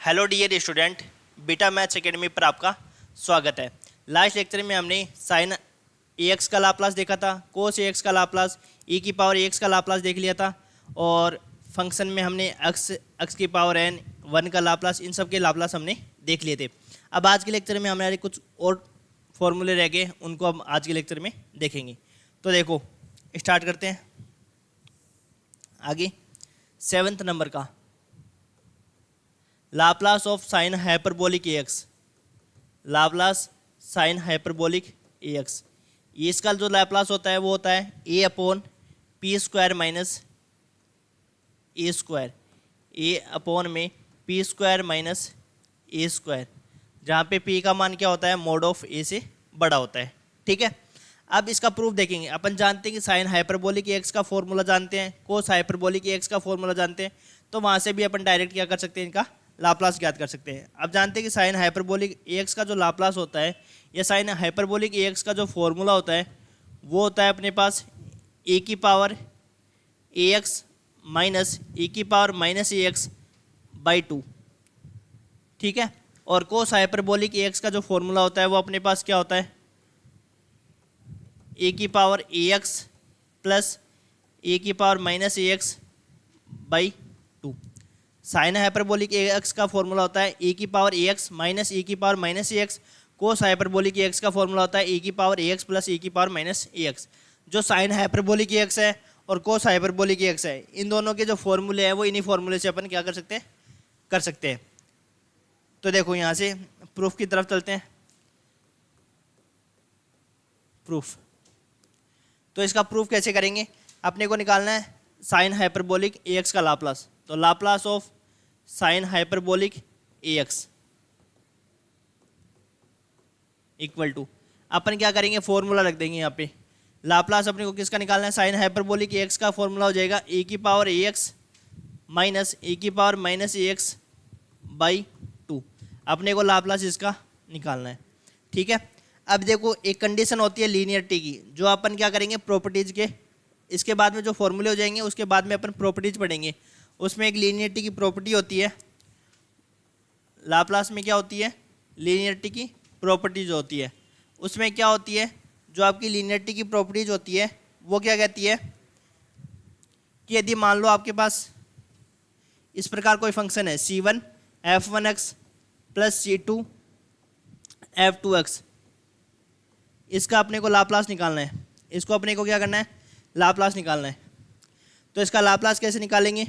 Hello dear student, Beta Maths Academy पर आपका स्वागत है। लास्ट लेक्चर में हमने साइन ए एक्स का लाप्लास देखा था, कोस ए एक्स का लाप्लास, ई की पावर ए एक्स का लाप्लास देख लिया था और फंक्शन में हमने एक्स की पावर एन वन का लाप्लास, इन सब के लाप्लास हमने देख लिए थे। अब आज के लेक्चर में हमारे कुछ और फॉर्मूले रह गए, उनको हम आज के लेक्चर में देखेंगे। तो देखो स्टार्ट करते हैं आगे। 7th नंबर का Laplace of sine hyperbolic a x, Laplace sign hyperbolic a x, इसका जो लाप्लास होता है वो होता है ए upon p square minus a square, A upon में P square minus a square, जहाँ पे पी का मान क्या होता है, मोड ऑफ ए से बड़ा होता है। ठीक है, अब इसका प्रूफ देखेंगे। अपन जानते हैं कि साइन हाइपरबोलिक ए एक्स का फॉर्मूला जानते हैं, कोस हाइपरबोलिक ए एक्स का फॉर्मूला जानते हैं, तो वहाँ से भी अपन डायरेक्ट क्या कर सकते हैं, इनका लाप्लास ज्ञात कर सकते हैं। अब जानते हैं कि साइन हाइपरबोलिक ए एक्स का जो लाप्लास होता है या साइन हाइपरबोलिक ए एक्स का जो फॉर्मूला होता है वो होता है अपने पास ए की पावर ए एक्स माइनस ए की power minus A x by 2। ठीक है, और कोस हाइपरबोलिक ए एक्स का जो फॉर्मूला होता है वो अपने पास क्या होता है, ए की power a x plus a की power minus A x by 2। Sign hyperbolic a x का फॉर्मूला होता है ए की पावर ए एक्स माइनस ए की power minus A x, cos hyperbolic a x का फॉर्मूला होता है ए की power a x plus a की पावर माइनस ए एक्स। जो साइन हाइपरबोलिक ए एक्स है और कोस हाइपरबोलिक ए एक्स है, इन दोनों के जो फॉर्मूले हैं वो इन्हीं फॉर्मूले से अपन क्या कर सकते हैं, कर सकते हैं। तो देखो यहाँ से प्रूफ की तरफ चलते हैं। प्रूफ, तो इसका प्रूफ कैसे करेंगे, अपने को निकालना है साइन हाइपरबोलिक ए एक्स का लाप्लास। तो Laplace of sine hyperbolic a x equal to, अपन क्या करेंगे, फॉर्मूला रख देंगे यहाँ पे। लाप्लास अपने को किसका निकालना है, साइन हाइपरबोलिक ए एक्स का फॉर्मूला हो जाएगा ए की पावर ए एक्स माइनस ए की power minus A x by 2। अपने को लाप्लास इसका निकालना है। ठीक है, अब देखो एक कंडीशन होती है लीनियरिटी की, जो अपन क्या करेंगे प्रॉपर्टीज के, इसके बाद में जो फॉर्मूले हो जाएंगे उसके बाद में अपन प्रॉपर्टीज पढ़ेंगे। उसमें एक लीनियरिटी की प्रॉपर्टी होती है, लाप्लास में क्या होती है, लीनियरिटी की प्रॉपर्टीज होती है। उसमें क्या होती है, जो आपकी लीनियरिटी की प्रॉपर्टीज होती है वो क्या कहती है कि यदि मान लो आपके पास इस प्रकार कोई फंक्शन है c1 f1x plus c2 f2x, इसका अपने को लाप्लास निकालना है। इसको अपने को क्या करना है, लाप्लास निकालना है। तो इसका लाप्लास कैसे निकालेंगे,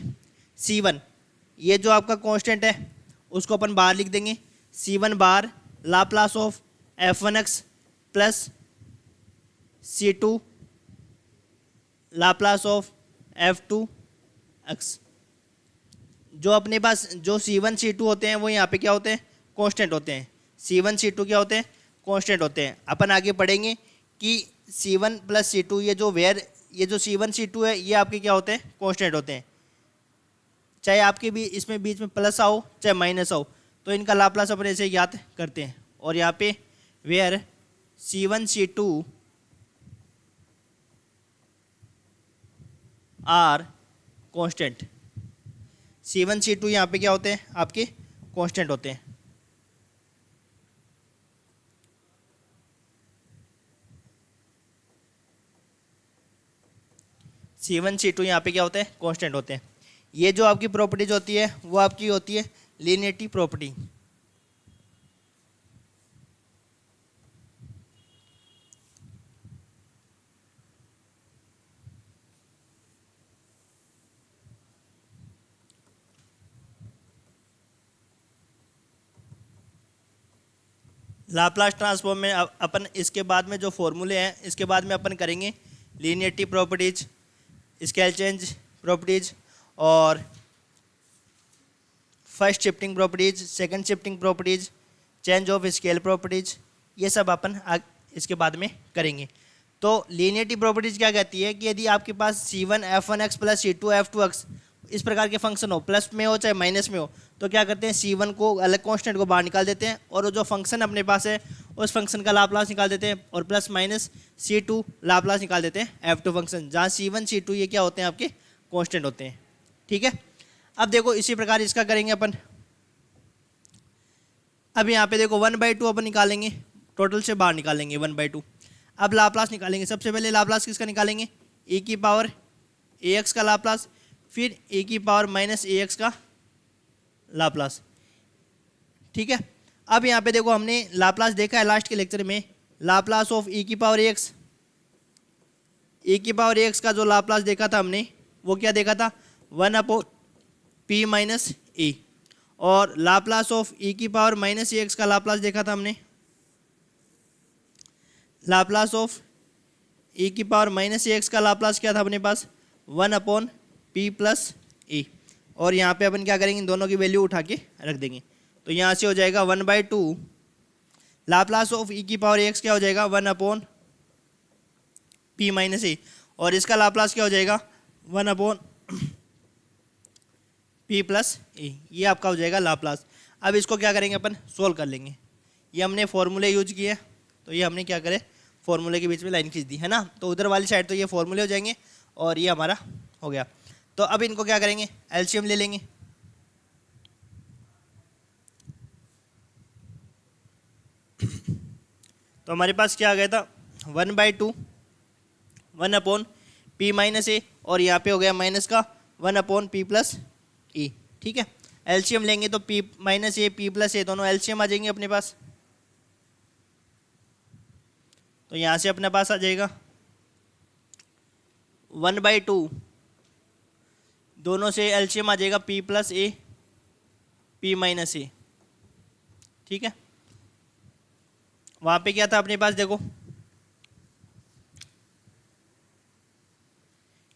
c1 ये जो आपका कांस्टेंट है उसको अपन बाहर लिख देंगे, c1 bar Laplace of f1x plus c2 Laplace of f2x। जो अपने पास जो c1 c2 होते हैं वो यहाँ पे क्या होते हैं, कांस्टेंट होते हैं। c1 c2 क्या होते हैं, कांस्टेंट होते हैं। अपन आगे पढ़ेंगे कि c1 प्लस c2 ये जो c1 c2 है ये आपके क्या होते हैं, कांस्टेंट होते हैं। चाहे आपके भी इसमें बीच में प्लस आओ चाहे माइनस आओ, तो इनका लाप्लास अपन ऐसे याद करते हैं। और यहाँ पे where c1 c2 are constant, c1 c2 यहाँ पे क्या होते हैं, आपके कांस्टेंट होते हैं। c1 c2 यहाँ पे क्या होते हैं, कांस्टेंट होते हैं। ये जो आपकी प्रॉपर्टीज होती है वो आपकी होती है लीनियरिटी प्रॉपर्टी। लाप्लास ट्रांसफॉर्म में अपन इसके बाद में जो फॉर्मूले हैं इसके बाद में अपन करेंगे linearity properties, scale change properties और first shifting properties, second shifting properties, change of scale properties, ये सब अपन इसके बाद में करेंगे। तो लीनियरिटी प्रॉपर्टीज क्या कहती है कि यदि आपके पास c1 f1x plus c2 f2x इस प्रकार के फंक्शन हो, प्लस में हो चाहे माइनस में हो, तो क्या करते हैं c1 को अलग कांस्टेंट को बाहर निकाल देते हैं और जो फंक्शन अपने पास है उस फंक्शन का लाप्लास निकाल देते हैं और प्लस माइनस c2 लाप्लास निकाल देते हैं f2 फंक्शन, जहाँ c1 c2 ये क्या होते हैं, आपके कांस्टेंट होते हैं। ठीक है, अब देखो इसी प्रकार इसका करेंगे अपन। अब यहाँ पे देखो 1/2 अपन निकालेंगे, टोटल से बाहर निकालेंगे 1/2। अब लाप्लास निकालेंगे, सबसे पहले लाप्लास किसका निकालेंगे, e की पावर ax का लाप्लास, फिर e की पावर माइनस ax का लाप्लास। ठीक है, अब यहाँ पे देखो हमने लाप्लास देखा है लास्ट के लेक्चर में, लाप्लास ऑफ e की पावर ax, e की पावर ax का जो लाप्लास देखा था हमने वो क्या देखा था, 1/p माइनस ए। और लाप्लास ऑफ e की पावर माइनस ax का लाप्लास देखा था हमने, लाप्लास ऑफ e की पावर माइनस ax का लाप्लास क्या था अपने पास, 1/p प्लस ए। और यहाँ पे अपन क्या करेंगे, इन दोनों की वैल्यू उठा के रख देंगे। तो यहाँ से हो जाएगा 1/2 लाप्लास ऑफ e की पावर ax क्या हो जाएगा, 1/p माइनस ए। और इसका लाप्लास क्या हो जाएगा, 1/p प्लस ए। ये आपका हो जाएगा लाप्लास। अब इसको क्या करेंगे, अपन सोल्व कर लेंगे। ये हमने फॉर्मूले यूज किए, तो ये हमने क्या करे, फॉर्मूले के बीच में लाइन खींच दी है ना, तो उधर वाली साइड तो ये फॉर्मूले हो जाएंगे और ये हमारा हो गया। तो अब इनको क्या करेंगे, एलसीएम ले लेंगे। तो हमारे पास क्या आ गया था, 1/2 1/p माइनस ए, और यहाँ पे हो गया माइनस का 1/p प्लस ए। ठीक है, एलसीएम लेंगे तो p माइनस ए, p प्लस ए दोनों एलसीएम आ जाएंगे अपने पास। तो यहाँ से अपने पास आ जाएगा 1/2, दोनों से एलसीएम आ जाएगा p प्लस ए, p माइनस ए। ठीक है, वहाँ पे क्या था अपने पास, देखो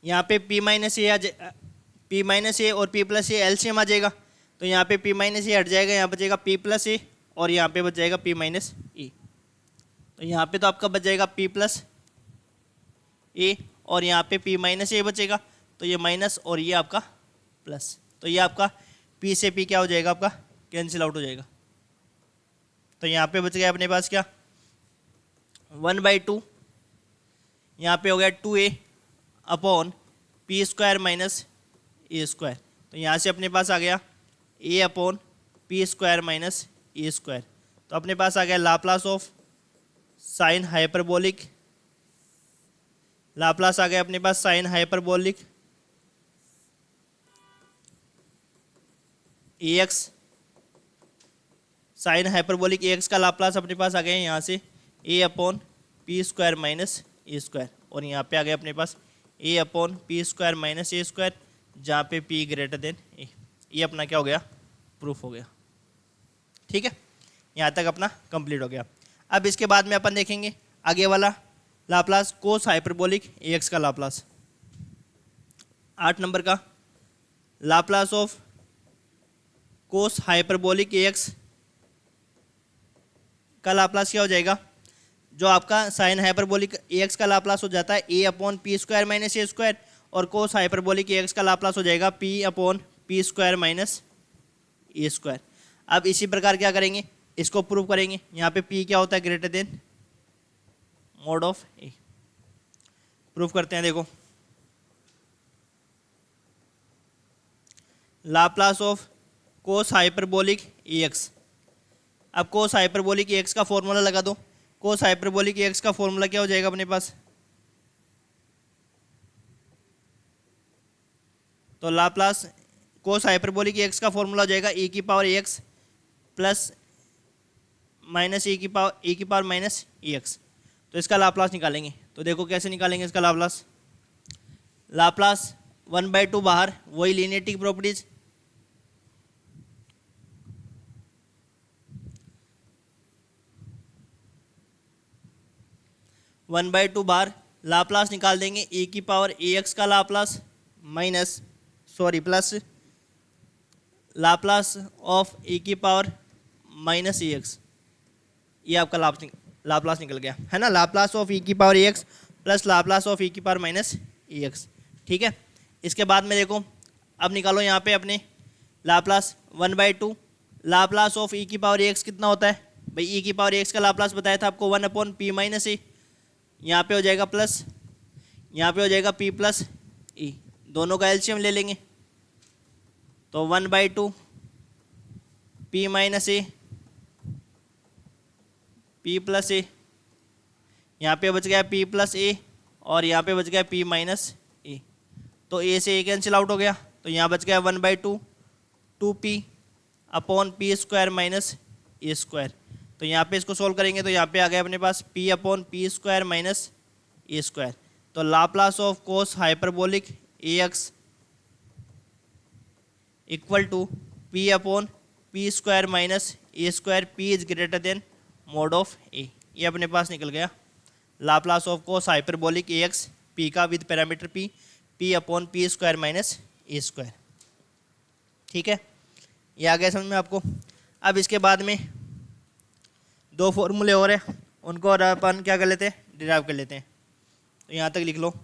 यहाँ पे p माइनस ए और p प्लस ए एलसीएम आ जाएगा। तो यहाँ पे p माइनस ए हट जाएगा, यहाँ बचेगा p प्लस ए और यहाँ पे बच जाएगा p माइनस ए। तो यहाँ पे तो आपका बच जाएगा p प्लस ए और यहाँ पे p माइनस ए बचेगा, तो ये माइनस और ये आपका प्लस। तो ये आपका p से p क्या हो जाएगा, आपका कैंसिल आउट हो जाएगा। तो यहाँ पे बच गया अपने पास क्या, 1/2, यहाँ पे हो गया 2a upon p square minus a square. तो यहाँ से अपने पास आ गया a upon p square minus a square. तो अपने पास आ गया Laplace of sine hyperbolic, Laplace आ गया अपने पास sine hyperbolic ax, sine hyperbolic ax का लाप्लास अपने पास आ गया यहाँ से a upon p square minus a square. और यहाँ पे आ गया अपने पास a upon p square minus a square, जहाँ पे p ग्रेटर देन a। ये अपना क्या हो गया, प्रूफ हो गया। ठीक है, यहाँ तक अपना कंप्लीट हो गया। अब इसके बाद में अपन देखेंगे आगे वाला लाप्लास, कोस हाइपरबोलिक ax का लाप्लास। 8 नंबर का Laplace of cos hyperbolic ax का लाप्लास क्या हो जाएगा, जो आपका साइन हाइपरबोलिक ax का लाप्लास हो जाता है a upon p square minus a square, और कोस हाइपरबोलिक ax का लाप्लास हो जाएगा p upon p square minus a square. अब इसी प्रकार क्या करेंगे, इसको प्रूव करेंगे। यहाँ पे p क्या होता है, greater than mod of A. Proof करते हैं, देखो Laplace of cos hyperbolic ax। अब कोस हाइपरबोलिक ax का फॉर्मूला लगा दो। कोस हाइपरबोलिक ax का फॉर्मूला क्या हो जाएगा अपने पास, तो लाप्लास कोस हाइपरबोलिक ax का फॉर्मूला हो जाएगा e की power ax plus minus e की पावर माइनस ax। तो इसका लाप्लास निकालेंगे। तो देखो कैसे निकालेंगे इसका लाप्लास, लाप्लास 1/2 बाहर, वही लीनियरिटी की properties, one by two bar Laplace निकाल देंगे e की पावर ax का Laplace plus Laplace of e की पावर माइनस ax। ये आपका लाप्लास निकल गया है ना, लाप्लास ऑफ e की power ax plus Laplace of e की पावर माइनस ax। ठीक है, इसके बाद में देखो अब निकालो यहाँ पे अपने लाप्लास 1/2, लाप्लास ऑफ e की पावर ax कितना होता है भाई, e की पावर ax का लाप्लास बताया था आपको 1/p माइनस ए। यहाँ पे हो जाएगा प्लस, यहाँ पे हो जाएगा p प्लस e, दोनों का एलसीएम ले लेंगे। तो 1/2 p minus a p plus a, यहाँ पे बच गया पी प्लस ए और यहाँ पे बच गया पी माइनस ए। तो ए से ए कैंसिल आउट हो गया, तो यहाँ बच गया 1/2 2p upon p square minus a square. तो यहाँ पे इसको सोल्व करेंगे तो यहाँ पे आ गया अपने पास p upon p square minus a square. तो Laplace of cos hyperbolic a x equal to p upon p square minus a square, p is greater than mod of a. ये अपने पास निकल गया Laplace of cos hyperbolic a x, p का with parameter p, p upon p square minus a square. ठीक है, ये आ गया समझ में आपको। अब इसके बाद में दो फॉर्मूले और हैं, उनको और अपन क्या कर लेते हैं, डिराइव कर लेते हैं। तो यहाँ तक लिख लो।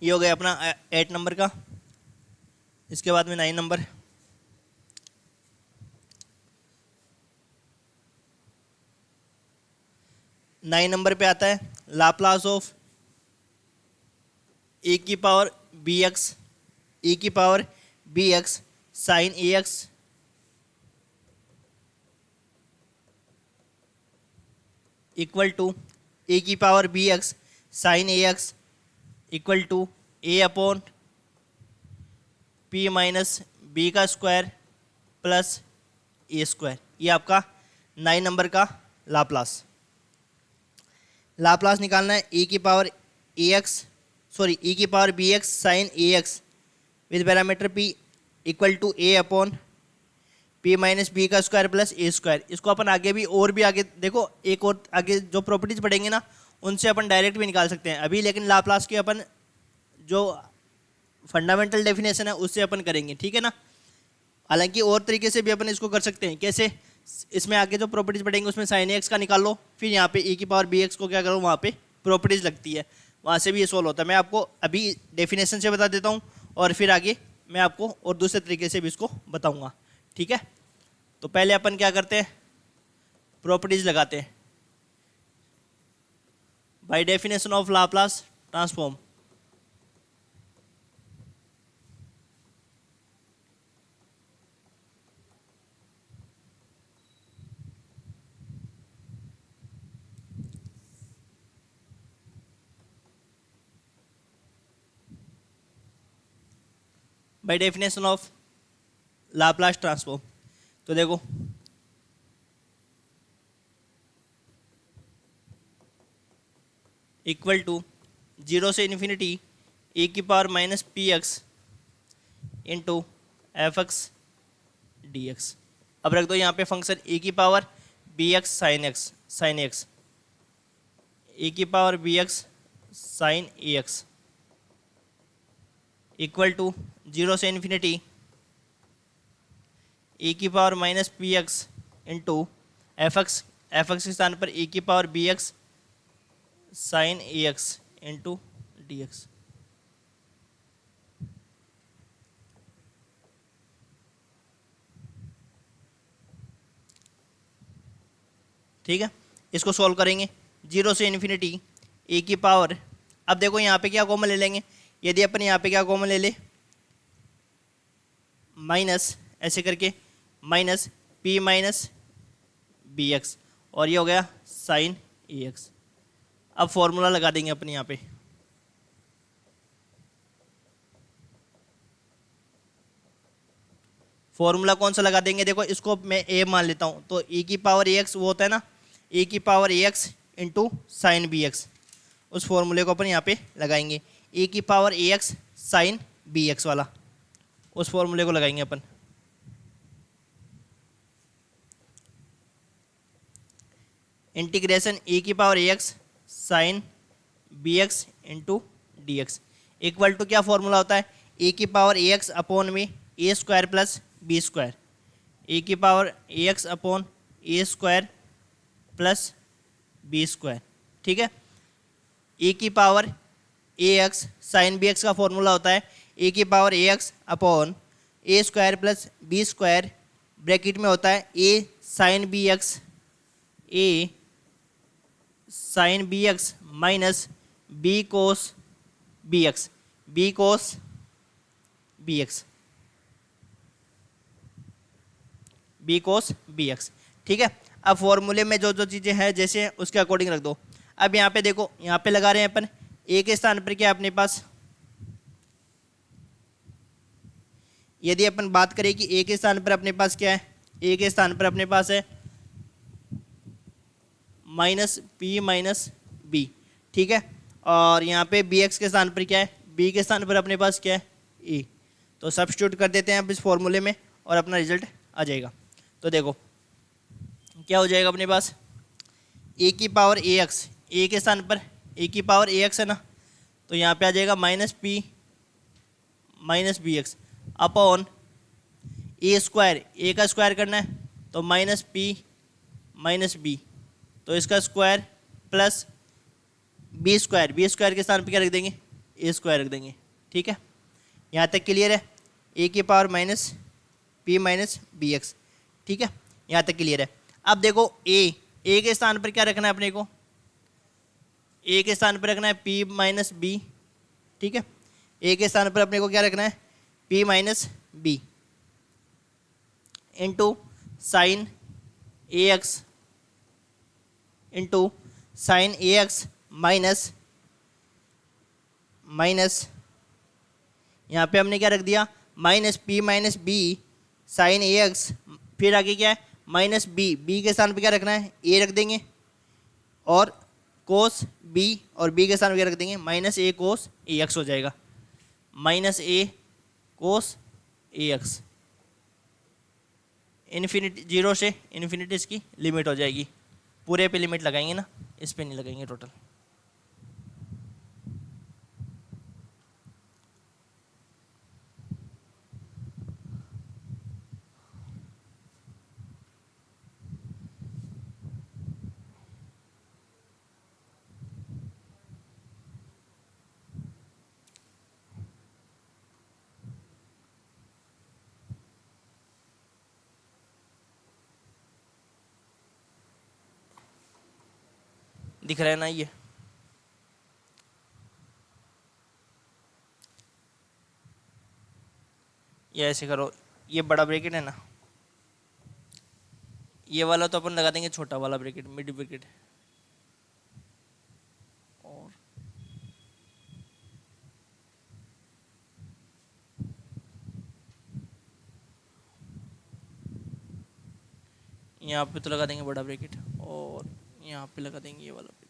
ये हो गया अपना 8 नंबर का। इसके बाद में 9 नंबर, पे आता है लाप्लास ऑफ ए की power b x sine a x equal to a की power b x sine a x equal to a upon p minus b का स्क्वायर प्लस ए स्क्वायर। ये आपका 9 नंबर का Laplace निकालना है। e की power b x sine a x with parameter p equal to a upon p minus b का square plus a square. इसको अपन आगे देखो, एक और आगे जो प्रॉपर्टीज पढ़ेंगे ना, उनसे अपन डायरेक्ट भी निकाल सकते हैं अभी, लेकिन लाप्लास के अपन जो फंडामेंटल डेफिनेशन है उससे अपन करेंगे। ठीक है ना। हालांकि और तरीके से भी अपन इसको कर सकते हैं। कैसे? इसमें आगे जो प्रॉपर्टीज पढ़ेंगे उसमें साइन एक्स का निकाल लो, फिर यहाँ पे e की पावर बी एक्स को क्या करो, वहाँ पे प्रॉपर्टीज लगती है, वहाँ से भी ये सोल्व होता है। मैं आपको अभी डेफिनेशन से बता देता हूँ और फिर आगे मैं आपको और दूसरे तरीके से भी इसको बताऊँगा। ठीक है, तो पहले अपन क्या करते हैं, प्रॉपर्टीज लगाते हैं। By definition of Laplace transform, by definition of Laplace transform. तो देखो, इक्वल टू 0 से इन्फिनिटी e की power minus p x into f x d x. अब रख दो यहाँ पे फंक्शन e की power b x sine x, e की power b x sine a x equal to 0 से इन्फिनिटी e की power minus p x into f x के स्थान पर e की power b x sine a x into d x. ठीक है, इसको सॉल्व करेंगे। 0 से इन्फिनिटी e की पावर, अब देखो यहाँ पे क्या कॉमन ले लेंगे, यदि अपन यहाँ पे क्या कॉमन ले ले, माइनस ऐसे करके minus p minus b x, और ये हो गया साइन ए एक्स। अब फॉर्मूला लगा देंगे अपन यहाँ पे, फॉर्मूला कौन सा लगा देंगे, देखो इसको मैं ए मान लेता हूँ, तो e की पावर ए एक्स वो होता है ना, e की power a x into sine b x, उस फॉर्मूले को अपन यहाँ पे लगाएंगे। e की power a x sine b x वाला, उस फॉर्मूले को लगाएंगे अपन। इंटीग्रेशन e की power a x sine b x into d x equal to क्या फॉर्मूला होता है, e की पावर ए एक्स अपॉन में a square plus b square, e की power a x upon a square plus b square. ठीक है, e की power a x sine b x का फॉर्मूला होता है ए की power a x upon a square plus b square, bracket में होता है a sine b x, a sine b x minus b cos b x, b cos b x, b cos b x. ठीक है, अब फॉर्मूले में जो जो चीज़ें हैं जैसे हैं उसके अकॉर्डिंग रख दो। अब यहाँ पे देखो, यहाँ पे लगा रहे हैं अपन ए के स्थान पर क्या है अपने पास, यदि अपन बात करें कि ए के स्थान पर अपने पास क्या है, ए के स्थान पर अपने पास है माइनस पी माइनस बी। ठीक है, और यहाँ पे बी एक्स के स्थान पर क्या है, बी के स्थान पर अपने पास क्या है ए। तो सब्स्टिट्यूट कर देते हैं अब इस फॉर्मूले में और अपना रिजल्ट आ जाएगा। तो देखो क्या हो जाएगा अपने पास, ए की पावर ए एक्स, ए के स्थान पर ए की पावर ए एक्स है ना, तो यहाँ पे आ जाएगा minus p minus b x upon a square, a का स्क्वायर करना है तो माइनस पी माइनस बी, तो इसका square plus b square, b square के स्थान पर क्या रख देंगे, ए स्क्वायर रख देंगे। ठीक है, यहाँ तक क्लियर है, ए की power minus p minus b x. ठीक है, यहाँ तक क्लियर है। अब देखो ए के स्थान पर क्या रखना है अपने को, ए के स्थान पर रखना है पी माइनस बी। ठीक है, ए के स्थान पर अपने को क्या रखना है, p minus b into sine a x into sine a x minus minus यहाँ पे हमने क्या रख दिया, minus p minus b sine a x, फिर आगे क्या है माइनस बी, बी के स्थान पे क्या रखना है ए रख देंगे, और कोस बी, और बी के स्थान पे क्या रख देंगे minus A cos a x हो जाएगा, minus A cos a x. Infinity, zero से इन्फिनिटी इसकी लिमिट हो जाएगी, पूरे पे लिमिट लगाएंगे ना, इस पे नहीं लगाएंगे टोटल। दिख रहा है ना ये ऐसे करो, ये बड़ा ब्रैकेट है ना, ये वाला तो अपन लगा देंगे छोटा वाला ब्रैकेट, मिड ब्रैकेट, और यहाँ पे तो लगा देंगे बड़ा ब्रैकेट, और यहाँ पे लगा देंगे ये वाला ब्रैकेट।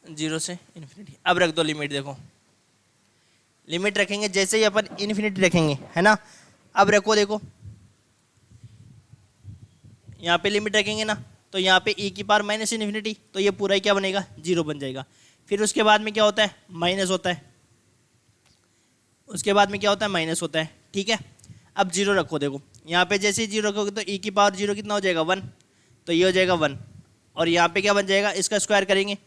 जीरो से इन्फिनिटी। अब रख दो लिमिट, देखो लिमिट रखेंगे जैसे ही अपन इन्फिनिटी रखेंगे, है ना। अब रखो, देखो यहाँ पे लिमिट रखेंगे ना, तो यहाँ पे e की पावर माइनस इन्फिनिटी, तो ये पूरा ही क्या बनेगा, जीरो बन जाएगा। फिर उसके बाद में क्या होता है, माइनस होता है, उसके बाद में क्या होता है, माइनस होता है। ठीक है, अब जीरो रखो, देखो यहाँ पे जैसे ही जीरो रखोगे तो e की पावर जीरो कितना हो जाएगा, 1, तो ये हो जाएगा 1, और यहाँ पे क्या बन जाएगा, इसका स्क्वायर करेंगे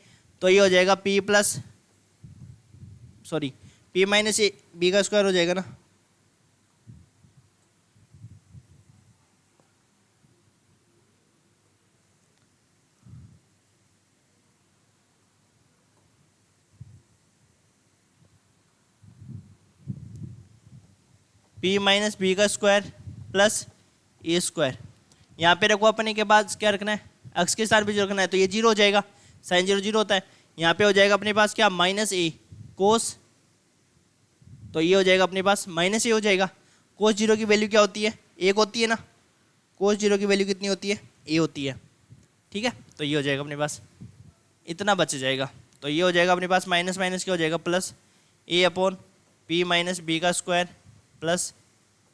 तो ये हो जाएगा p plus sorry p minus a b का स्क्वायर हो जाएगा ना, p माइनस बी का स्क्वायर प्लस ए स्क्वायर। यहाँ पे रखो अपने के बाद क्या रखना है, एक्स के साथ भी जो रखना है, तो ये जीरो हो जाएगा, साइन जीरो जीरो होता है। यहाँ पे हो जाएगा अपने पास क्या, माइनस ए कोस, तो ये हो जाएगा अपने पास माइनस ए हो जाएगा। कोस जीरो की वैल्यू क्या होती है, 1 होती है ना, कोस जीरो की वैल्यू कितनी होती है, ए होती है। ठीक है, तो ये हो जाएगा अपने पास, इतना बच जाएगा, तो ये हो जाएगा अपने पास माइनस माइनस क्या हो जाएगा, प्लस ए अपॉन पी माइनस बी का स्क्वायर प्लस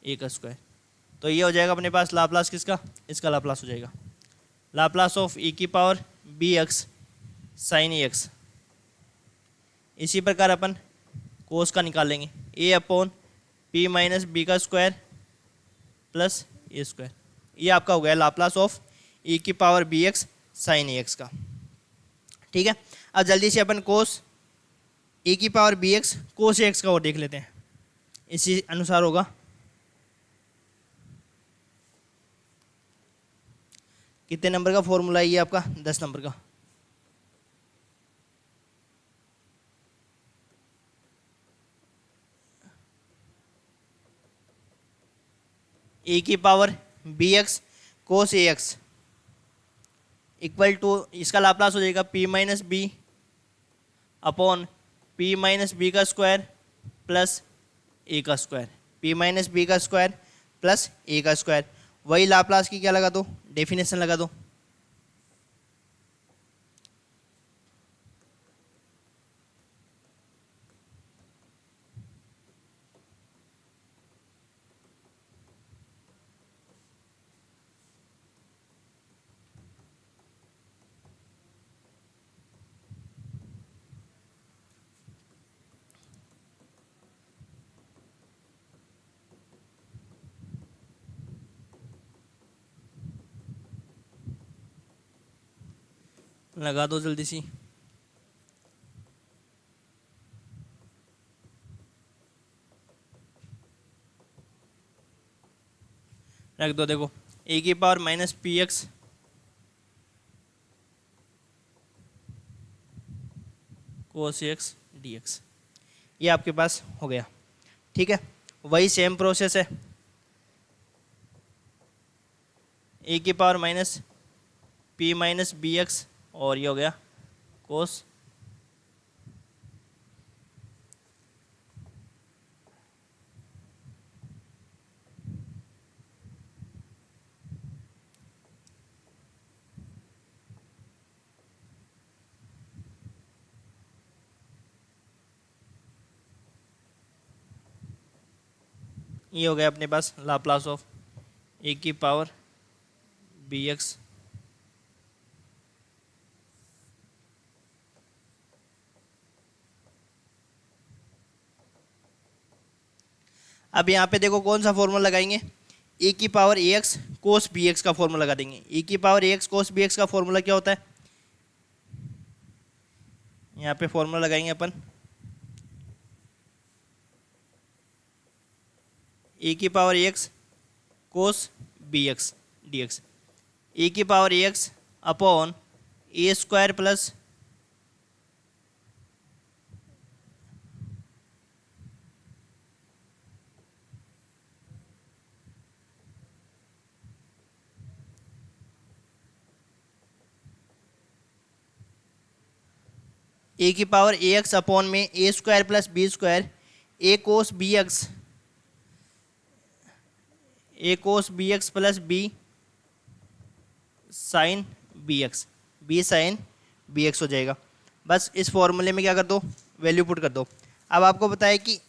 ए का स्क्वायर। तो ये हो जाएगा अपने पास लाप्लास किसका, इसका लाप्लास हो जाएगा, लाप्लास ऑफ e की power b x sine a x, इसी प्रकार अपन कोस का निकालेंगे, ए अपॉन पी माइनस बी का स्क्वायर प्लस ए स्क्वायर। ये आपका हो गया लाप्लास ऑफ ई की power b x sine a x का। ठीक है, अब जल्दी से अपन कोस ए की power b x cos a x का और देख लेते हैं। इसी अनुसार होगा, कितने नंबर का फॉर्मूला है ये आपका? 10 नंबर का। ए की power b x cos a x equal to, इसका लाप्लास हो जाएगा p minus b upon p minus b का स्क्वायर प्लस ए का स्क्वायर, पी माइनस बी का स्क्वायर प्लस ए का स्क्वायर। वही लाप्लास की क्या लगा दो? डेफिनेशन लगा दो। लगा दो जल्दी सी। रख दो। देखो, ए की power minus p x cos x d x, ये आपके पास हो गया। ठीक है, वही सेम प्रोसेस है, ए की power minus p minus b x और ये हो गया कोस ये हो गया अपने पास लाप्लास ऑफ ए की पावर बी एक्स अब यहाँ पे देखो कौन सा फॉर्मूला लगाएंगे? ए की power a x cos b x का फॉर्मूला लगा देंगे। ए की power a x cos b x का फॉर्मूला क्या होता है? यहाँ पे फॉर्मूला लगाएंगे अपन, ए की power a x cos b x d x, a की power a x upon a square plus a की पावर ए एक्स अपॉन में a square plus b square, a cos b x, a cos b x plus b sine b x, b sine b x हो जाएगा। बस इस फॉर्मूले में क्या कर दो? वैल्यू पुट कर दो। अब आपको बताया कि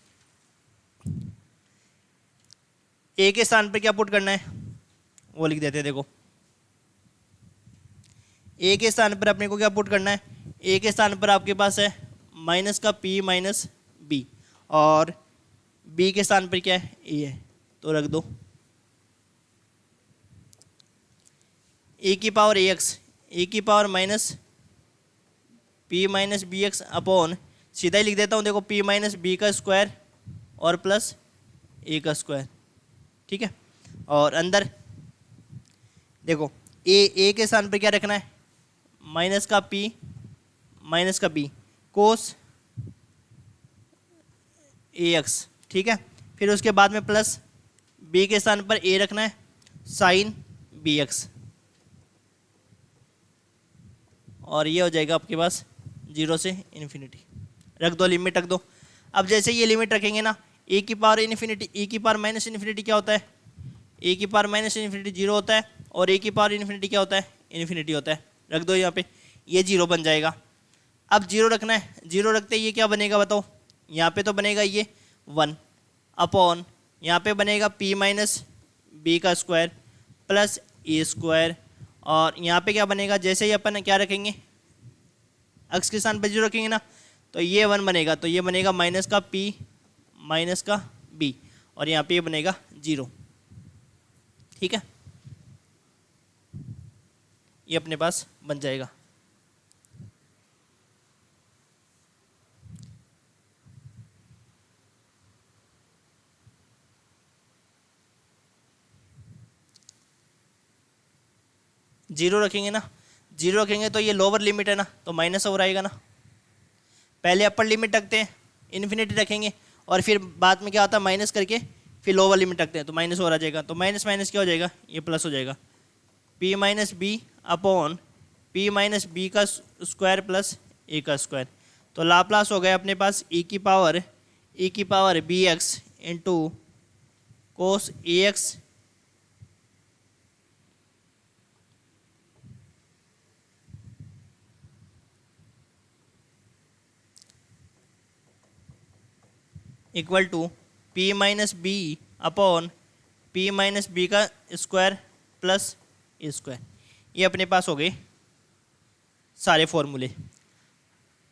ए के स्थान पर क्या पुट करना है, वो लिख देते हैं। देखो, ए के स्थान पर अपने को क्या पुट करना है? ए के स्थान पर आपके पास है माइनस का पी माइनस बी और बी के स्थान पर क्या है? ए है, तो रख दो ए की पावर ए एक्स, ए की power minus p minus b x upon, सीधा ही लिख देता हूँ। देखो, पी माइनस बी का स्क्वायर और प्लस ए का स्क्वायर। ठीक है, और अंदर देखो ए के स्थान पर क्या रखना है? माइनस का पी माइनस का बी कोस ए एक्स। ठीक है, फिर उसके बाद में प्लस बी के स्थान पर ए रखना है साइन बी एक्स, और ये हो जाएगा आपके पास 0 से इन्फिनिटी। रख दो, लिमिट रख दो। अब जैसे ये लिमिट रखेंगे ना, ए की पावर इन्फिनिटी, ए की पावर माइनस इन्फिनिटी क्या होता है? ए की पावर माइनस इन्फिनिटी 0 होता है, और ए की पावर इन्फिनिटी क्या होता है? इन्फिनिटी होता है। रख दो यहाँ पे, ये 0 बन जाएगा। अब 0 रखना है, 0 रखते ये क्या बनेगा बताओ? यहाँ पे तो बनेगा ये 1 अपॉन, यहाँ पे बनेगा पी माइनस बी का स्क्वायर प्लस ए स्क्वायर, और यहाँ पे क्या बनेगा? जैसे ही अपन क्या रखेंगे, अक्स के स्थान पर 0 रखेंगे ना, तो ये 1 बनेगा, तो ये बनेगा माइनस का p माइनस का b, और यहाँ पे ये बनेगा 0। ठीक है, ये अपने पास बन जाएगा। जीरो रखेंगे ना, जीरो रखेंगे तो ये लोअर लिमिट है ना, तो माइनस ओवर आएगा ना। पहले अपर लिमिट रखते हैं, इन्फिनिटी रखेंगे, और फिर बाद में क्या होता है माइनस करके फिर लोअर लिमिट रखते हैं, तो माइनस ओवर आ जाएगा। तो माइनस माइनस क्या हो जाएगा, ये प्लस हो जाएगा। p minus b upon p minus b का स्क्वायर प्लस a का स्क्वायर। तो लाप्लास हो गया अपने पास e की power bx into cos ax equal to p minus b upon p minus b का स्क्वायर प्लस ए स्क्वायर। ये अपने पास हो गए सारे फॉर्मूले।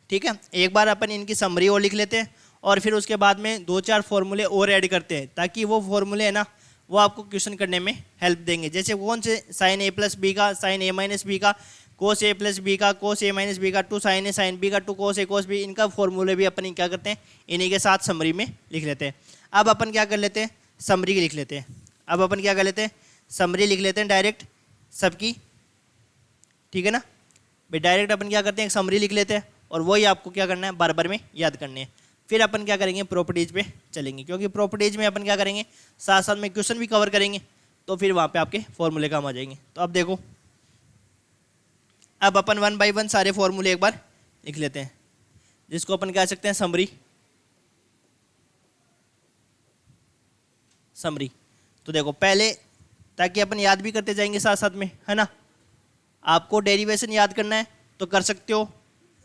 ठीक है, एक बार अपन इनकी समरी और लिख लेते हैं, और फिर उसके बाद में 2-4 फॉर्मूले और ऐड करते हैं, ताकि वो फॉर्मूले है ना वो आपको क्वेश्चन करने में हेल्प देंगे। जैसे कौन से, साइन ए प्लस बी का, साइन ए माइनस बी का, कोस ए प्लस बी का, कोस ए माइनस बी का, two sine a sine b का, two cos a cos b, इनका फॉर्मूले भी अपन क्या करते हैं इन्हीं के साथ समरी में लिख लेते हैं। अब अपन क्या कर लेते हैं, समरी लिख लेते हैं। अब अपन क्या कर लेते हैं, समरी लिख लेते हैं डायरेक्ट सबकी। ठीक है ना भाई, डायरेक्ट अपन क्या करते हैं एक समरी लिख लेते हैं, और वही आपको क्या करना है बार बार में याद करने हैं। फिर अपन क्या करेंगे प्रॉपर्टीज पे चलेंगे, क्योंकि प्रॉपर्टीज में अपन क्या करेंगे साथ साथ में क्वेश्चन भी कवर करेंगे, तो फिर वहाँ पे आपके फॉर्मूले काम आ जाएंगे। तो अब देखो, अब अपन 1 बाय 1 सारे फॉर्मूले एक बार लिख लेते हैं, जिसको अपन कह सकते हैं समरी। तो देखो पहले, ताकि अपन याद भी करते जाएंगे साथ साथ में, है ना। आपको डेरिवेशन याद करना है तो कर सकते हो,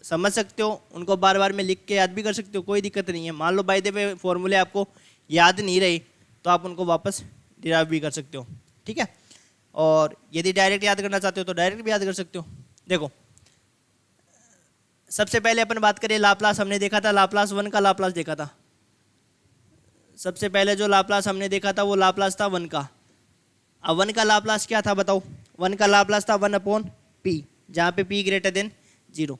समझ सकते हो, उनको बार बार में लिख के याद भी कर सकते हो, कोई दिक्कत नहीं है। मान लो बाय द वे फॉर्मूले आपको याद नहीं रहे तो आप उनको वापस डिराइव भी कर सकते हो। ठीक है, और यदि डायरेक्ट याद करना चाहते हो तो डायरेक्ट भी याद कर सकते हो। देखो सबसे पहले अपन बात करें लाप्लास, हमने देखा था लाप्लास 1 का लाप्लास देखा था। सबसे पहले जो लाप्लास हमने देखा था वो लाप्लास था 1 का। अब 1 का लाप्लास क्या था बताओ, 1 का लाप्लास था 1 अपॉन पी, जहाँ पे p greater than 0,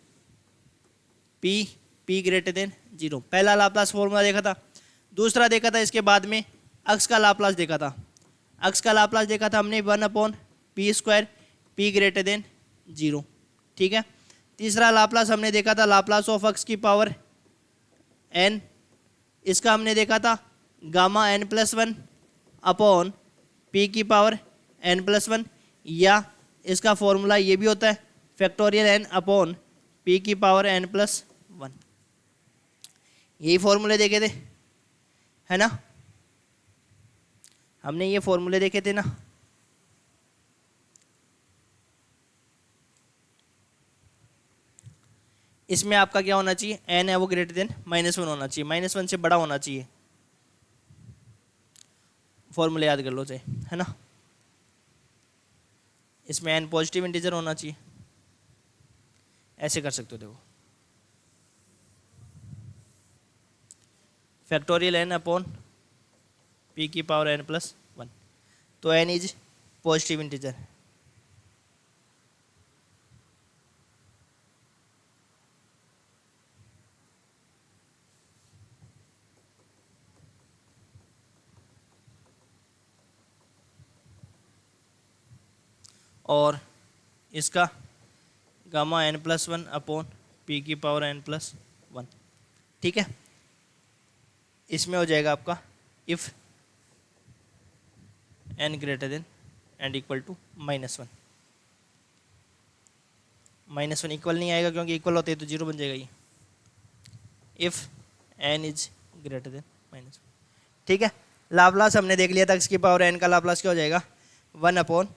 p greater than 0। पहला लाप्लास फॉर्मूला देखा था। दूसरा देखा था इसके बाद में अक्स का लाप्लास देखा था। अक्स का लाप्लास देखा था हमने 1 upon p square, p greater than 0। ठीक है, तीसरा लाप्लास हमने देखा था लाप्लास ऑफ अक्स की पावर n, इसका हमने देखा था gamma n plus 1 upon p की पावर n प्लस 1, या इसका फॉर्मूला ये भी होता है फैक्टोरियल n अपॉन p की पावर n प्लस 1। यही फॉर्मूले देखे थे, है ना, हमने ये फॉर्मूले देखे थे ना। इसमें आपका क्या होना चाहिए, n है वो ग्रेटर देन -1 होना चाहिए, -1 से बड़ा होना चाहिए। फॉर्मूले याद कर लो चाहे, है ना। इसमें n पॉजिटिव इंटीजर होना चाहिए, ऐसे कर सकते हो। देखो फैक्टोरियल n अपॉन p की पावर n प्लस 1, तो n इज पॉजिटिव इंटीजर। और इसका gamma n plus 1 upon p की पावर n प्लस 1। ठीक है, इसमें हो जाएगा आपका if n greater than and equal to -1। -1 equal नहीं आएगा क्योंकि इक्वल होते हैं तो 0 बन जाएगा ये, if n is greater then -1। ठीक है, लाप्लास हमने देख लिया था, x की पावर n का लाप्लास क्या हो जाएगा 1 upon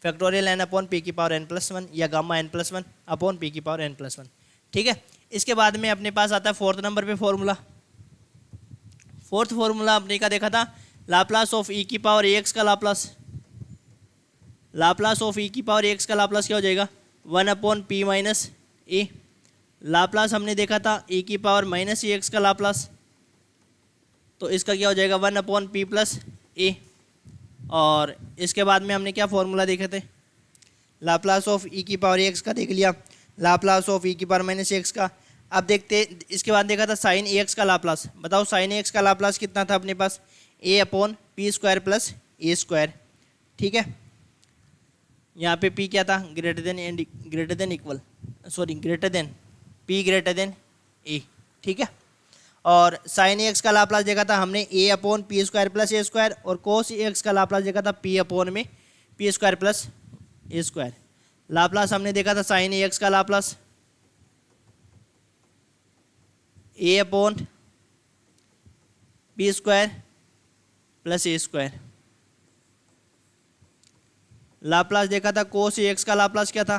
factorial n upon p की पावर n प्लस 1, या gamma n plus 1 upon p की पावर n प्लस 1। ठीक है, इसके बाद में अपने पास आता है 4th नंबर पे फॉर्मूला। 4th फॉर्मूला अपने का देखा था लाप्लास ऑफ e की पावर ax का लाप्लास। लाप्लास ऑफ e की पावर ax का लाप्लास क्या हो जाएगा 1 अपॉन p माइनस ए, लाप्लास हमने देखा था e की पावर माइनस ई एक्स का लाप्लास, तो इसका क्या हो जाएगा 1/p प्लस ए। और इसके बाद में हमने क्या फॉर्मूला देखे थे, लाप्लास ऑफ e की पावर एक्स का देख लिया, लाप्लास ऑफ e की पावर माइनस एक्स का। अब देखते इसके बाद देखा था साइन ए एक्स का लाप्लास। बताओ साइन ए एक्स का लाप्लास कितना था अपने पास, a/p² प्लस ए स्क्वायर। ठीक है, यहाँ पे p क्या था, greater than and greater than equal, sorry greater than, p greater than a। ठीक है, और साइन एक्स का लाप्लास देखा था हमने a/p² प्लस ए स्क्वायर, और कोस एक्स का लाप्लास देखा था p/p² plus a square. Laplace हमने देखा था साइन एक्स का Laplace a/p² plus a square. Laplace देखा था कोस एक्स का लाप्लास क्या था,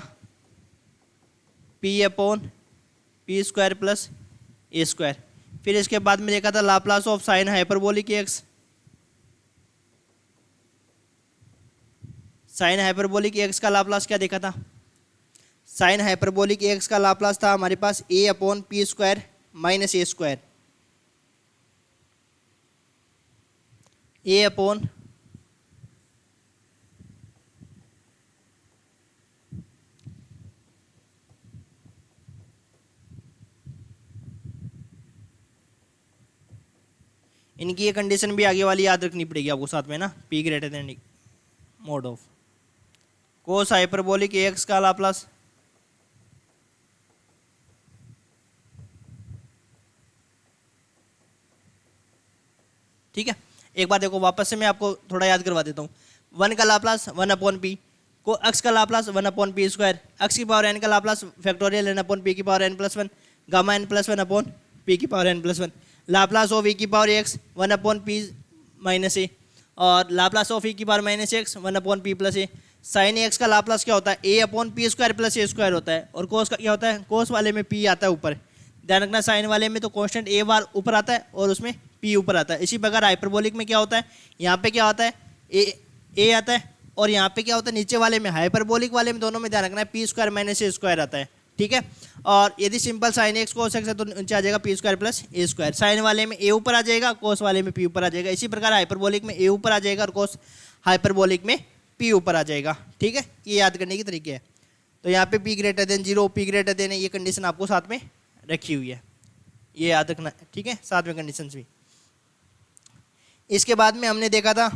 p/p² प्लस ए स्क्वायर। फिर इसके बाद में देखा था Laplace of sine hyperbolic x, sine hyperbolic x का लाप्लास क्या देखा था, साइन हाइपरबोलिक एक्स का लाप्लास था हमारे पास a/p² minus a square, a/, इनकी ये कंडीशन भी आगे वाली याद रखनी पड़ेगी आपको साथ में ना, p greater than mod of cos hyperbolic x का लाप्लास, ठीक है। एक बार देखो वापस से मैं आपको थोड़ा याद करवा देता हूँ। 1 का लाप्लास 1/p, को अक्स का लाप्लास 1/p², अक्स की पावर n का लाप्लास फैक्टोरियल n/p की पावर n+1, गामा n+1/p की power n+1। Laplace of e की power x 1/p minus a, और लाप्लास ऑफ e की power minus x 1/p plus a. Sine x का Laplace क्या होता है, a/p² प्लस ए स्क्वायर होता है, और कोस का क्या होता है, कोस वाले में p आता है ऊपर। ध्यान रखना साइन वाले में तो कांस्टेंट a बार ऊपर आता है और उसमें p ऊपर आता है। इसी प्रकार हाइपरबोलिक में क्या होता है, यहाँ पे क्या होता है a आता है, और यहाँ पे क्या होता है नीचे वाले में, हाइपरबोलिक वाले में दोनों में ध्यान रखना है p² माइनस ए स्क्वायर आता है। ठीक है, और यदि simple sine x cos x है तो नीचे आ जाएगा p² plus a square. Sign वाले में a ऊपर आ जाएगा, कोस वाले में p ऊपर आ जाएगा। इसी प्रकार हाइपरबोलिक में a ऊपर आ जाएगा और कोस हाइपरबोलिक में p ऊपर आ जाएगा। ठीक है, ये याद करने की तरीके है। तो यहाँ पे p greater than 0, p greater than, ये कंडीशन आपको साथ में रखी हुई है, ये याद रखना। ठीक है, साथ में कंडीशन भी। इसके बाद में हमने देखा था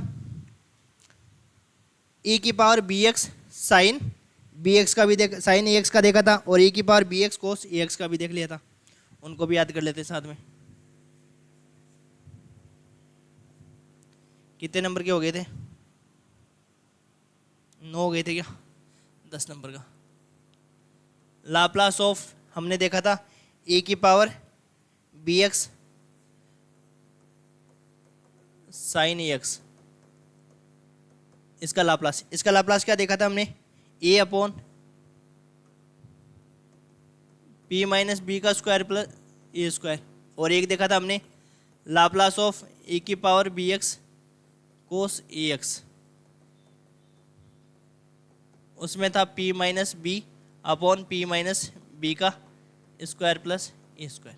e की पावर bx साइन bx का भी देख, साइन एक्स का देखा था, और e की पावर bx कोस एक्स का भी देख लिया था। उनको भी याद कर लेते हैं साथ में। कितने नंबर के हो गए थे, 9 हो गए थे क्या, 10 नंबर का। लाप्लास ऑफ हमने देखा था e की पावर bx साइन एक्स, इसका लाप्लास क्या देखा था हमने, a/p माइनस बी का स्क्वायर प्लस ए स्क्वायर। और एक देखा था हमने लाप्लास ऑफ e की पावर bx कोस एक्स, उसमें था p minus b/p minus b का स्क्वायर प्लस ए स्क्वायर।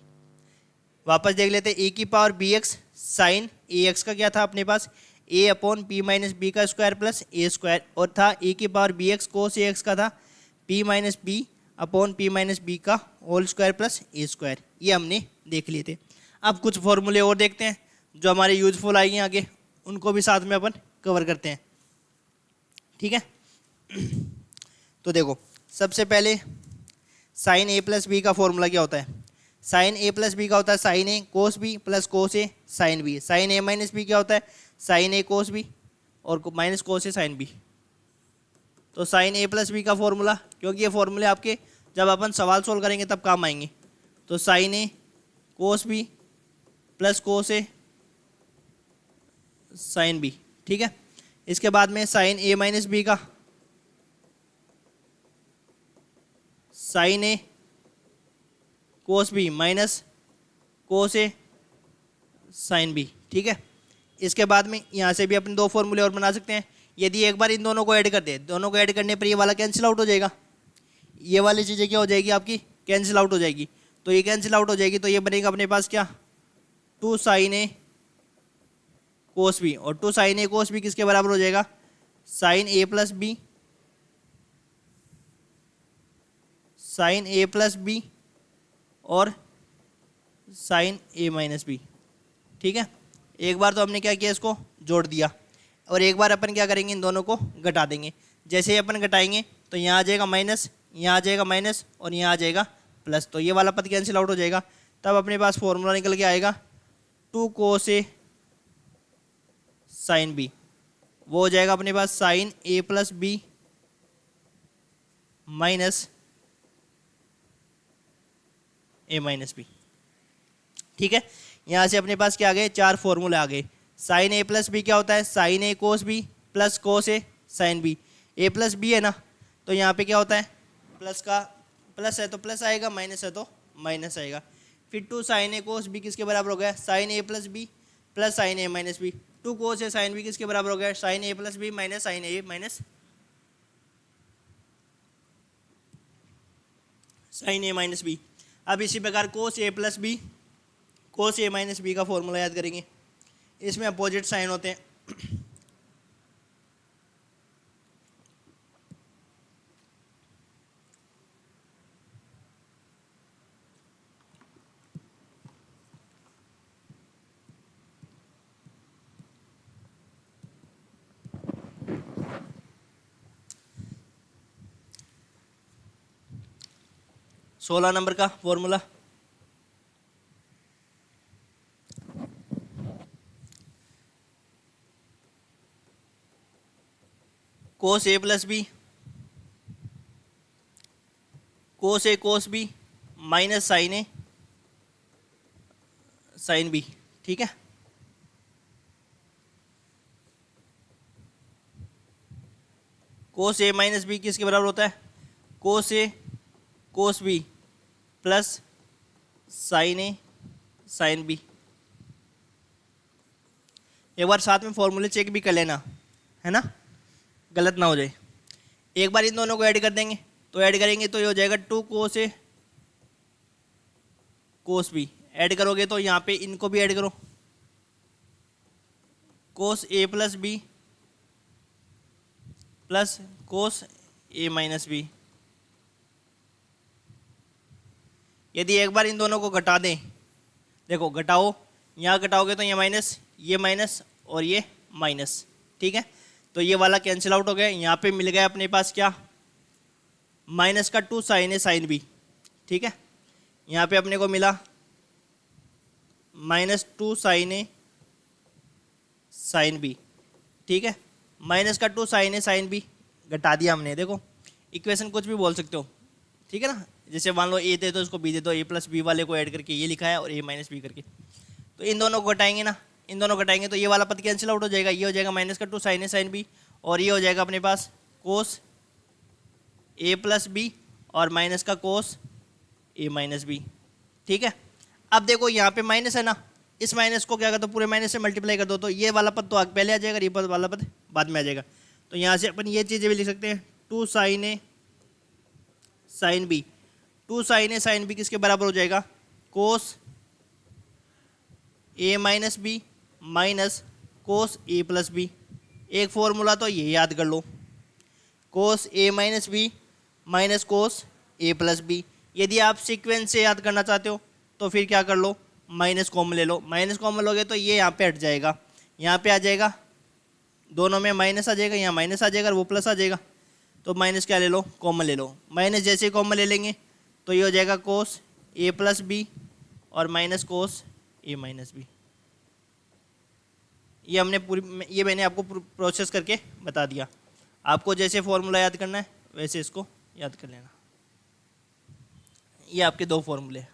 वापस देख लेते हैं, e की पावर bx साइन एक्स का क्या था अपने पास, a/p माइनस बी का स्क्वायर प्लस ए स्क्वायर, और था e की पावर bx कोस एक्स का था p minus b/p minus b का whole square plus a square. ये हमने देख लिए थे। अब कुछ फॉर्मूले और देखते हैं जो हमारे यूजफुल आएंगे आगे, उनको भी साथ में अपन कवर करते हैं। ठीक है, तो देखो सबसे पहले साइन a प्लस बी का फॉर्मूला क्या होता है, साइन a प्लस बी का होता है sine a cos b plus cos a sine b. Sine a minus b क्या होता है, साइन a कोस बी और minus cos a sine b. तो साइन a प्लस बी का फॉर्मूला, क्योंकि ये फॉर्मूले आपके जब अपन सवाल सोल्व करेंगे तब काम आएंगे। तो sine a cos b plus cos a sine b. ठीक है, इसके बाद में साइन a माइनस बी का sine a cos b minus cos a sine b. ठीक है, इसके बाद में यहाँ से भी अपने 2 फॉर्मूले और बना सकते हैं। यदि एक बार इन दोनों को ऐड कर दे, दोनों को ऐड करने पर ये वाला कैंसिल आउट हो जाएगा, ये वाली चीज़ें क्या हो जाएगी आपकी, कैंसिल आउट हो जाएगी। तो ये कैंसिल आउट हो जाएगी, तो ये बनेगा अपने पास क्या, 2 साइन ए कोस बी, और 2 साइन ए कोस बी किसके बराबर हो जाएगा, sign a plus b, sine a plus B और साइन ए माइनस बी। ठीक है, एक बार तो हमने क्या किया, इसको जोड़ दिया, और एक बार अपन क्या करेंगे, इन दोनों को घटा देंगे। जैसे ही अपन घटाएंगे तो यहाँ आ जाएगा माइनस, यहाँ आ जाएगा माइनस, और यहाँ आ जाएगा प्लस, तो ये वाला पद कैंसिल आउट हो जाएगा। तब अपने पास फॉर्मूला निकल के आएगा 2 कोस ए साइन बी, वो हो जाएगा अपने पास sign a plus B minus A minus B. ठीक है, यहाँ से अपने पास क्या आ गए, 4 फॉर्मूले आ गए। साइन ए प्लस बी क्या होता है, sign A cos b plus cos a sine B. A plus B है ना, तो यहाँ पे क्या होता है, प्लस का प्लस है तो प्लस आएगा, माइनस है तो माइनस आएगा। फिर 2 साइन ए कोस बी किसके बराबर हो गया, sine a plus B plus sign a minus B. 2 cos a sine B किसके बराबर हो गया, sine a plus B minus sign a minus sign a minus B. अब इसी प्रकार कोस a plus B cos a minus b का formula याद करेंगे, इसमें अपोजिट साइन होते हैं। सोलह नंबर का formula, cos a plus B cos a cos b minus sign a sine b. ठीक है, कोस ए माइनस बी किसके बराबर होता है, कोस a cos b plus sign a sine B. एक बार साथ में फॉर्मूले चेक भी कर लेना, है ना, गलत ना हो जाए। एक बार इन दोनों को ऐड कर देंगे, तो ऐड करेंगे तो ये हो जाएगा 2 कोस ए कोस बी। ऐड करोगे तो यहाँ पे इनको भी ऐड करो, कोस a plus B plus cos a minus B. यदि एक बार इन दोनों को घटा दें, देखो घटाओ, यहाँ घटाओगे तो ये माइनस और ये माइनस। ठीक है, तो ये वाला कैंसिल आउट हो गया। यहाँ पे मिल गया अपने पास क्या, माइनस का 2 साइन ए साइन बी। ठीक है, यहाँ पे अपने को मिला -2 साइन ए साइन बी। ठीक है, माइनस का 2 साइन ए साइन बी घटा दिया हमने। देखो इक्वेशन कुछ भी बोल सकते हो, ठीक है ना, जैसे मान लो ए दे दो, इसको बी दे दो, ए प्लस बी वाले को ऐड करके ये लिखा है और ए माइनस बी करके। तो इन दोनों को घटाएंगे ना, इन दोनों को घटाएंगे तो ये वाला पद कैंसिल आउट हो जाएगा। ये हो जाएगा माइनस का 2 साइन ए साइन बी, और ये हो जाएगा अपने पास कोस ए प्लस बी और माइनस का कोस ए माइनस बी। ठीक है, अब देखो यहाँ पे माइनस है ना, इस माइनस को क्या कर दो, पूरे माइनस से मल्टीप्लाई कर दो, तो ये वाला पद तो आगे पहले आ जाएगा, ये पद वाला पद बाद में आ जाएगा। तो यहाँ से अपन ये चीज़ें भी लिख सकते हैं, 2 sign a sine B. 2 sign a sine B किसके बराबर हो जाएगा, कोस a minus B minus cos a plus B. एक फॉर्मूला तो ये याद कर लो, कोस a minus B minus cos a plus B. यदि आप सीक्वेंस से याद करना चाहते हो तो फिर क्या कर लो, माइनस कॉमन ले लो। माइनस कॉमन लोगे तो ये यहाँ पे हट जाएगा, यहाँ पे आ जाएगा, दोनों में माइनस आ जाएगा, यहाँ माइनस आ जाएगा और वो प्लस आ जाएगा। तो माइनस क्या ले लो, कॉमन ले लो। माइनस जैसे कॉमन ले लेंगे तो ये हो जाएगा कोस ए प्लस बी और minus cos a minus B. ये हमने ये मैंने आपको प्रोसेस करके बता दिया। आपको जैसे फॉर्मूला याद करना है वैसे इसको याद कर लेना। ये आपके 2 फॉर्मूले हैं,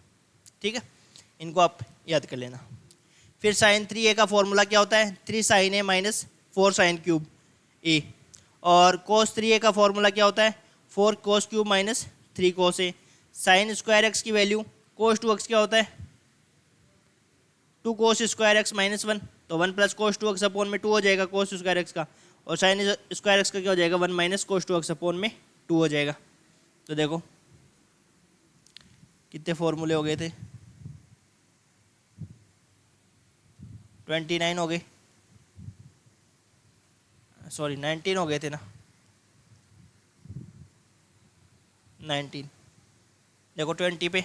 ठीक है, इनको आप याद कर लेना। फिर साइन 3a का फॉर्मूला क्या होता है, 3 sign a minus 4 sine cube ए। और कोस 3a का फॉर्मूला क्या होता है, 4 cos cube minus 3 cos a. Sine square x की वैल्यू कोस 2x क्या होता है, 2 कोस स्क्वायर एक्स माइनस 1, तो 1 प्लस कोस 2x अपॉन में 2 हो जाएगा कोस स्क्वायर एक्स का। और साइन स्क्वायर एक्स का क्या हो जाएगा, 1 माइनस कोस 2x अपॉन में 2 हो जाएगा। तो देखो कितने फॉर्मूले हो गए थे? 29 हो गए, सॉरी 19 हो गए थे ना, 19। देखो 20 पे,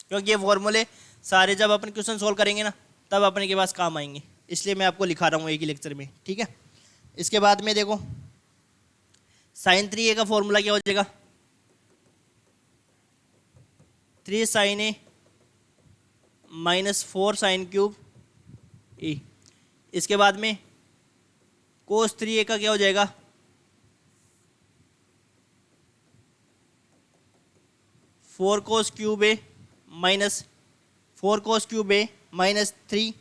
क्योंकि ये फॉर्मूले सारे जब अपन क्वेश्चन सोल्व करेंगे ना तब अपने के पास काम आएंगे, इसलिए मैं आपको लिखा रहा हूँ एक ही लेक्चर में, ठीक है। इसके बाद में देखो साइन 3a का फॉर्मूला क्या हो जाएगा? 3 sin a minus 4 sin cube a. इसके बाद में कोस 3a का क्या हो जाएगा? 4 cos क्यूब ए माइनस 4 cos क्यूब ए माइनस 3